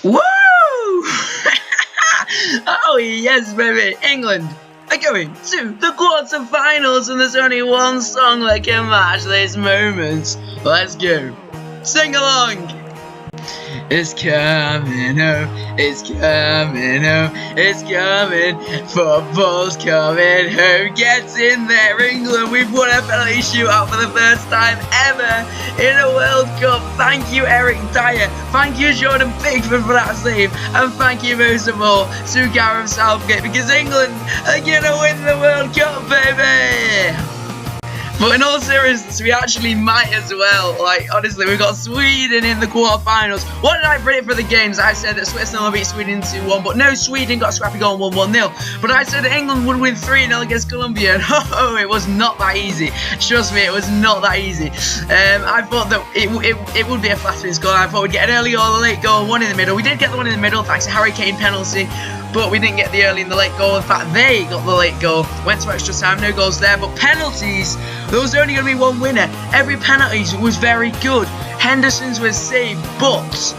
Woo! Oh yes, baby! England are going to the quarter-finals, and there's only one song that can match this moment. Let's go. Sing along. It's coming home, it's coming home, it's coming, football's coming home, get in there England, we've won a penalty shootout for the first time ever in a World Cup. Thank you Eric Dyer, thank you Jordan Pickford for that save, and thank you most of all Sir Gareth Southgate, because England are gonna win the World Cup, baby! But in all seriousness, we actually might as well. Like, honestly, we've got Sweden in the quarterfinals. What did I predict for the games? I said that Switzerland will beat Sweden 2-1, but no, Sweden got a scrappy goal and won 1-0. But I said that England would win 3-0 against Colombia, and oh, it was not that easy. Trust me, it was not that easy. I thought that it would be a flattering score. I thought we'd get an early goal, a late goal, one in the middle. We did get the one in the middle, thanks to Harry Kane penalty. But we didn't get the early and the late goal. In fact, they got the late goal. Went to extra time, no goals there. But penalties, there was only going to be one winner. Every penalty was very good. Henderson's was saved, but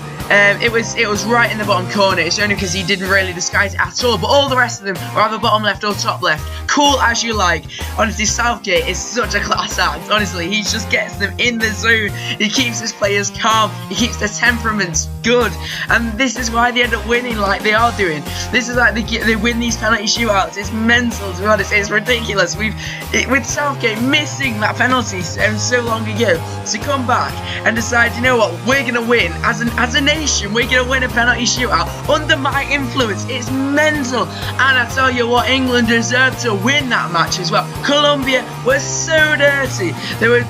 it was right in the bottom corner. It's only because he didn't really disguise it at all. But all the rest of them were either bottom left or top left. Cool as you like. Honestly, Southgate is such a class act. Honestly, he just gets them in the zone. He keeps his players calm. He keeps their temperaments good. And this is why they end up winning like they are doing. This is like they win these penalty shootouts. It's mental, to be honest. It's ridiculous. With Southgate missing that penalty so long ago, to come back and decide, you know what, we're going to win as a nation. We're going to win a penalty shootout under my influence. It's mental. And I tell you what, England deserved to win that match as well. Colombia was so dirty. They were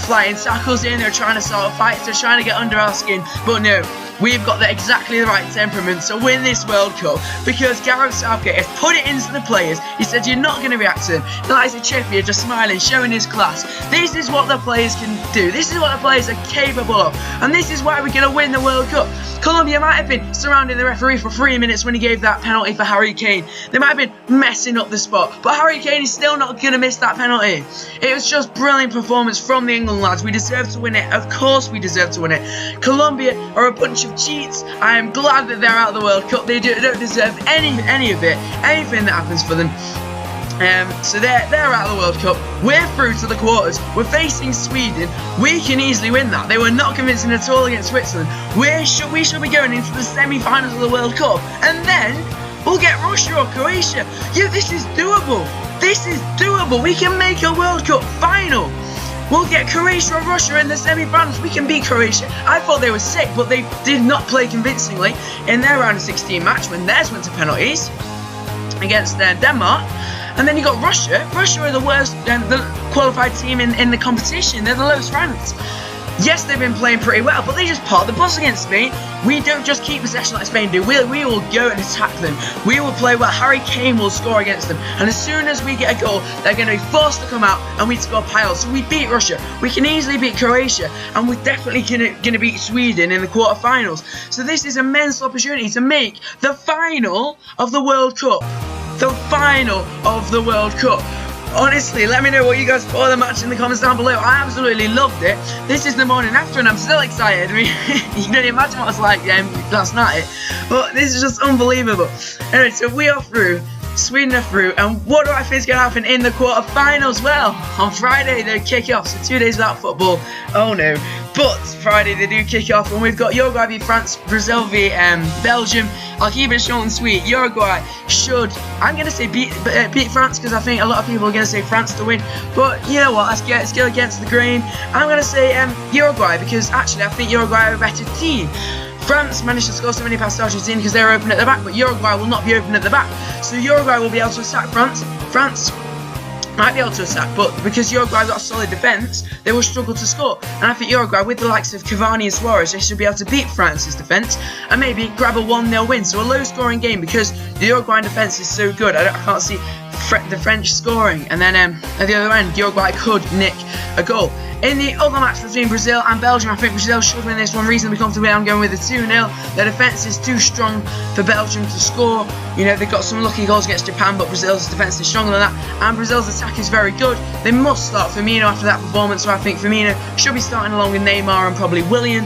flying tackles in. They were trying to start fights. They were trying to get under our skin. But no, we've got exactly the right temperament to win this World Cup, because Gareth Southgate has put it into the players. He said, you're not going to react to him. Eliza Trippier just smiling, showing his class. This is what the players can do. This is what the players are capable of. And this is why we're going to win the World Cup. Colombia might have been surrounding the referee for 3 minutes when he gave that penalty for Harry Kane. They might have been messing up the spot, but Harry Kane is still not going to miss that penalty. It was just brilliant performance from the England lads. We deserve to win it. Of course we deserve to win it. Colombia are a bunch of cheats. I am glad that they're out of the World Cup. They don't deserve any of it, anything that happens for them. So they're out of the World Cup. We're through to the quarters. We're facing Sweden. We can easily win that. They were not convincing at all against Switzerland. We should be going into the semi-finals of the World Cup, and then we'll get Russia or Croatia. Yeah, this is doable. This is doable. We can make a World Cup final. We'll get Croatia or Russia in the semi-finals. We can beat Croatia. I thought they were sick, but they did not play convincingly in their round of 16 match when theirs went to penalties against Denmark. And then you got Russia. Russia are the worst, the qualified team in the competition. They're the lowest ranked. Yes, they've been playing pretty well, but they just part the bus against Spain. We don't just keep possession like Spain do. We will go and attack them. We will play well. Harry Kane will score against them. And as soon as we get a goal, they're going to be forced to come out and we score piles. So we beat Russia. We can easily beat Croatia. And we're definitely going to beat Sweden in the quarterfinals. So this is an immense opportunity to make the final of the World Cup. The final of the World Cup. Honestly, let me know what you guys thought of the match in the comments down below. I absolutely loved it. This is the morning after and I'm still excited. I mean, you can only imagine what it was like last night. But this is just unbelievable. Anyway, so we are through. Sweden are through. And what do I think is going to happen in the quarterfinals? Well, on Friday they kick off. So 2 days without football. Oh no. But Friday they do kick off, and we've got Uruguay v France, Brazil v Belgium. I'll keep it short and sweet. Uruguay should, I'm going to say beat France, because I think a lot of people are going to say France to win. But you know what, let's go against the grain. I'm going to say Uruguay, because actually I think Uruguay are a better team. France managed to score so many past Argentina because they were open at the back, but Uruguay will not be open at the back. So Uruguay will be able to attack France. France might be able to attack, but because Uruguay got a solid defence, they will struggle to score. And I think Uruguay, with the likes of Cavani and Suarez, they should be able to beat France's defence and maybe grab a 1-0 win. So a low-scoring game, because the Uruguayan defence is so good. I can't see the French scoring. And then at the other end, Uruguay could nick a goal. In the other match between Brazil and Belgium, I think Brazil should win this one reasonably comfortably. I'm going with a 2-0. Their defence is too strong for Belgium to score. You know, they've got some lucky goals against Japan, but Brazil's defence is stronger than that. And Brazil's attack is very good. They must start Firmino after that performance, so I think Firmino should be starting along with Neymar and probably Willian.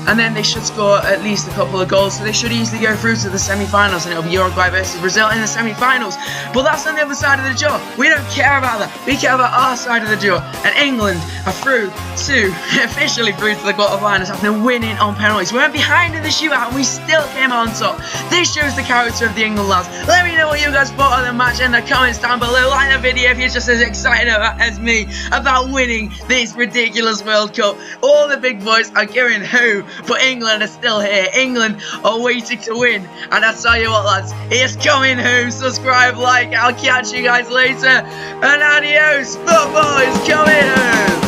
and then they should score at least a couple of goals, so they should easily go through to the semi-finals, and it'll be Uruguay versus Brazil in the semi-finals. But that's on the other side of the draw. We don't care about that. We care about our side of the draw, and England are through to, officially through to the quarterfinals after winning on penalties. We went behind in the shootout and we still came out on top. This shows the character of the England lads. Let me know what you guys thought of the match in the comments down below. Like the video if you're just as excited as me about winning this ridiculous World Cup. All the big boys are going home, but England are still here. England are waiting to win, and I tell you what lads, it's coming home. Subscribe, like, I'll catch you guys later, and adios. Football is coming home.